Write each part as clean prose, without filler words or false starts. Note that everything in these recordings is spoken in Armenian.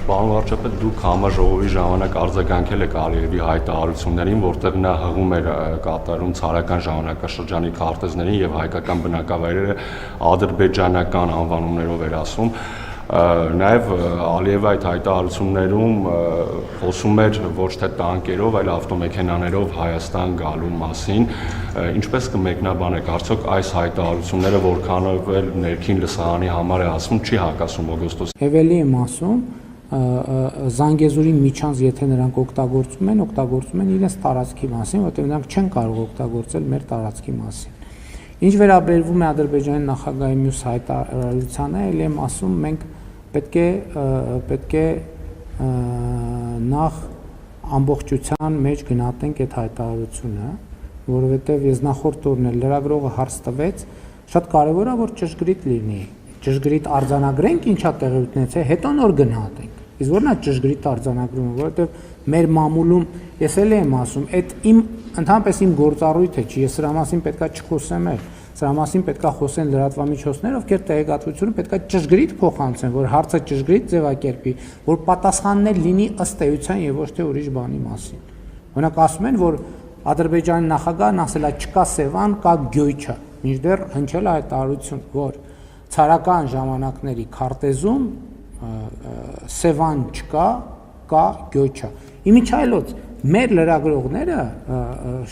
Պարոն վարչապետ, դուք համաժողովի ժամանակ արձագանքել եք Ալիևի հայտարարություններին, որտեղ նա հղում էր կատարում ցարական ժամանակաշրջանի քարտեզներին եւ հայկական բնակավայրերը ադրբեջանական անվանումներով էր ասում։ Նաև Ալիևը այդ հայտարարություններում խոսում էր ոչ թե տանկերով, այլ ավտոմեքենաներով Հայաստան գալու մասին։ Ինչպես կմեկնաբանեք, արդյոք այս հայտարարությունները որքանով էլ ներքին լսարանի համար է ասում, չի հակասում օգոստոսի։ Եվելի եմ ասում, Զանգեզուրի միջանց, եթե նրանք օգտագործում են իրենց տարածքի մասին, որտեղ նրանք չեն կարող օգտագործել մեր տարածքի մասին։ Ինչ վերաբերվում է Ադրբեջանի նախագահի մյուս հայտարարությանը, ել եմ ասում, մենք պետք է նախ ամբողջության մեջ գնահատենք այդ հայտարարությունը, որովհետև ես նախորդ օրն էլ լրագրողը հարց տվեց, շատ կարևոր է, որ ճշգրիտ լինի, ճշգրիտ արձանագրենք ինչա տեղի ունեցել, հետո նոր գնահատենք։ Իսկ որն է ճշգրիտ արձանագրումը, որովհետև մեր մամուլում ես էլ եմ ասում, այդ ընդհանրապես իմ գործառույթը չի, ես սրա մասին պետքա չխոսեմ էլ, սրա մասին պետքա խոսեն լրատվամիջոցները, ովքեր տեղեկատվությունը պետքա ճշգրիտ փոխանցեն, որ հարցը ճշգրիտ ձևակերպի, որ պատասխաններ լինի ըստ էության եւ ոչ թե ուրիշ բանի մասին։ Օրինակ ասում են, որ Ադրբեջանի նախագահն ասել է չկա Սևան, կա Գյոյչա, մինչդեռ հնչել է հայտարարություն, որ ցարական ժամանակների քարտեզում Սևան չկա, կա Գյոյչա։ Իմիջայլոց մեր լրագրողները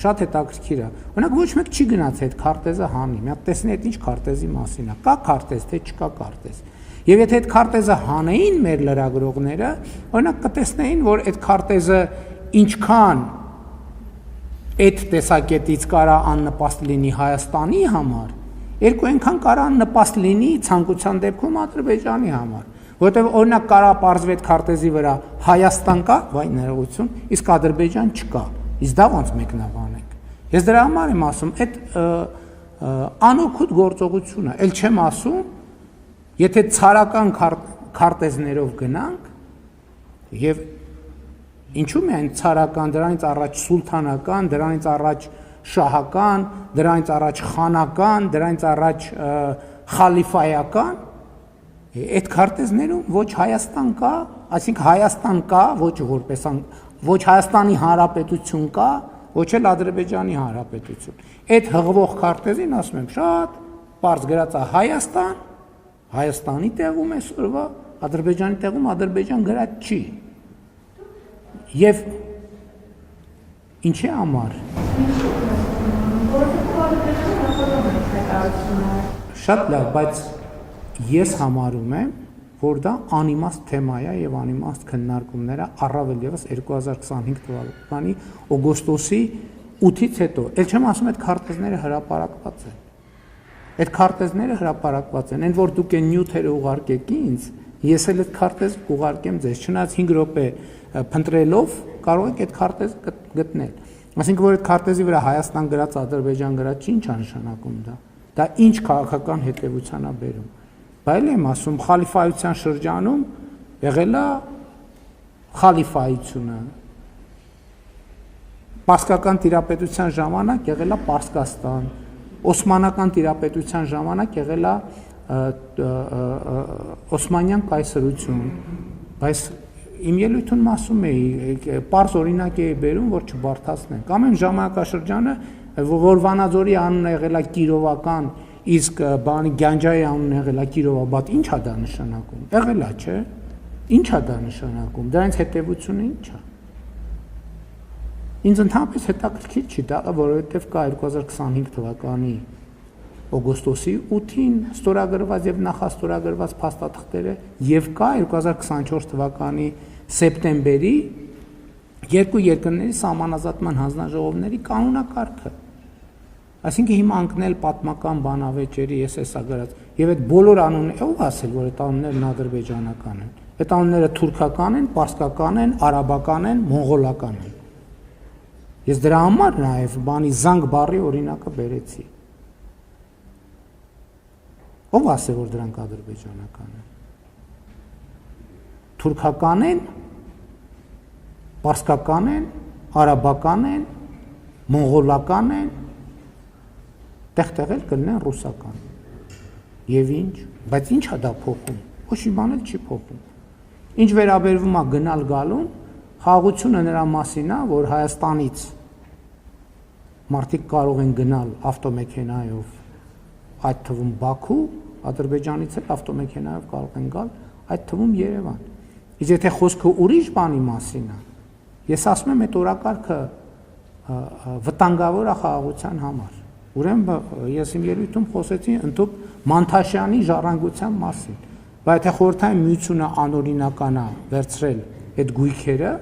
շատ հետաքրքիր է։ Օրինակ ոչ մեկ չի գնաց այդ քարտեզը հանի։ Մի հատ տեսնի այդ ինչ քարտեզի մասին է։ Կա քարտեզ, թե չկա քարտեզ։ Եվ եթե այդ քարտեզը հանեին մեր լրագրողները, օրինակ կտեսնեին, որ այդ քարտեզը ինչքան այդ տեսակետից կարա աննպաստ լինի Հայաստանի համար, երկու այնքան կարա աննպաստ լինի ցանկության դեպքում Ադրբեջանի համար, որտեղ օրինակ կարա պարզվի այդ քարտեզի վրա Հայաստան կա, վայ ներողություն, իսկ Ադրբեջան չկա։ Իսկ դա ոնց մեկնաբանենք։ Ես դրա համար եմ ասում, այդ անօգուտ գործողությունը, ել չեմ ասում, եթե ցարական քարտեզներով գնանք եւ ինչու՞ միայն ցարական, դրանից առաջ սուլթանական, դրանից առաջ շահական, դրանից առաջ խանական, դրանից առաջ խալիֆայական, այդ քարտեզներում ոչ Հայաստան կա, այսինքն Հայաստան կա, ոչ Հայաստանի Հանրապետություն կա, ոչ էլ Ադրբեջանի Հանրապետություն։ Այդ հղվող քարտեզին ասում եմ շատ պարզ գրած է Հայաստան, Հայաստանի տեղում այսօրվա, Ադրբեջանի տեղում Ադրբեջան գրած չի։ Եվ ինչի համար։ Շատ լավ, բայց ես համարում եմ, որ դա անիմաստ թեմա է եւ անիմաստ քննարկումները առավել եւս 2025 թվականի օգոստոսի 8-ից հետո։ Էլ չեմ ասում այդ քարտեզները հրապարակված են։ Այդ քարտեզները հրապարակված են, այն որ դուք այն նյութերը ուղարկեք ինձ, ես էլ այդ քարտեզ ուղարկեմ ձեզ, չնայած 5 րոպե փնտրելով կարող եք այդ քարտեզը գտնել։ Այսինքն որ այդ քարտեզի վրա Հայաստան գրած, Ադրբեջան գրած ինչ է նշանակում դա։ Դա ինչ քաղաքական հետևության է բերում։ Բայց եմ ասում, խալիֆայության շրջանում եղել է խալիֆայությունը։ Պարսկական տիրապետության ժամանակ եղել է Պարսկաստան, Օսմանական տիրապետության ժամանակ եղել է Օսմանյան կայսրություն, բայց իմ ելույթում ասում էի, պարզ օրինակ էի բերում, որ չբարդացնեն։ Կամ այն ժամանակաշրջանը, որ Վանաձորի անունը եղել է Կիրովական, իսկ բանի Գանջայի անունը եղել է Կիրովաբադ, ինչ է դա նշանակում։ Եղել է, չէ՞։ Ինչ է դա նշանակում։ Դրանից հետևությունը ինչ է։ Ինձ ընդհանրապես հետաքրքիր չի դա, որովհետև կա 2025 թվականի օգոստոսի 8-ին ստորագրված եւ նախաստորագրված փաստաթղթերը եւ կա 2024 թվականի սեպտեմբերի երկու երկրների սահմանազատման հանձնաժողովների կանոնակարգը։ Այսինքն հիմա անկնել պատմական բանավեճերի ես էսա գրած եւ այդ բոլոր անունները ով ասել, որ այդ անուններն ադրբեջանական են։ Այդ անունները թուրքական են, պարսկական են, արաբական են, մոնղոլական են։ Ես դրա համար նաեւ բանի զանգ բառի օրինակը բերեցի։ Ով ասել, որ դրանք ադրբեջանական են։ Թուրքական են, պարսկական են, արաբական են, մոնղոլական են, տեղ-տեղ էլ կլինեն ռուսական։ Եվ ինչ, բայց ինչ է դա փոխում։ Ոչ մի բան էլ չի փոխում։ Ինչ վերաբերվում է գնալ գալուն, խաղաղությունը նրա մասին է, որ Հայաստանից մարդիկ կարող են գնալ ավտոմեքենայով, այդ թվում Բաքու, Ադրբեջանից էլ ավտոմեքենայով կարող են գալ, այդ թվում Երևան։ Իսկ եթե խոսքը ուրիշ բանի մասին է, ես ասում եմ, այդ օրակարգը վտանգավոր է խաղաղության համար։ Ուրեմն ես իմ ելույթում խոսեցի ընդհանուր Մանթաշյանի ժառանգության մասին, բայց եթե խորհրդային միությունը անօրինական է վերցրել այդ գույքերը,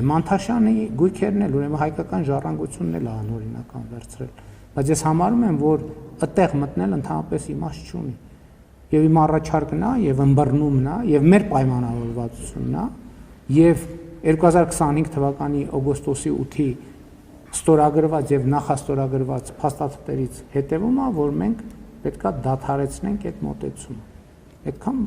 Մանթաշյանի գույքերն էլ, ուրեմն հայկական ժառանգությունն էլ անօրինական վերցրել, բայց ես համարում եմ, որ այդտեղ մտնել ընդհանրապես իմաստ չունի։ Եվ իմ առաջարկն է, եւ ըմբռնումն է, եւ մեր պայմանավորվածությունն է, եւ 2025 թվականի օգոստոսի 8-ի ստորագրված եւ նախաստորագրված փաստաթղթերից հետեւում է, որ մենք պետքա դադարեցնենք այդ մոտեցումը։ Այդքան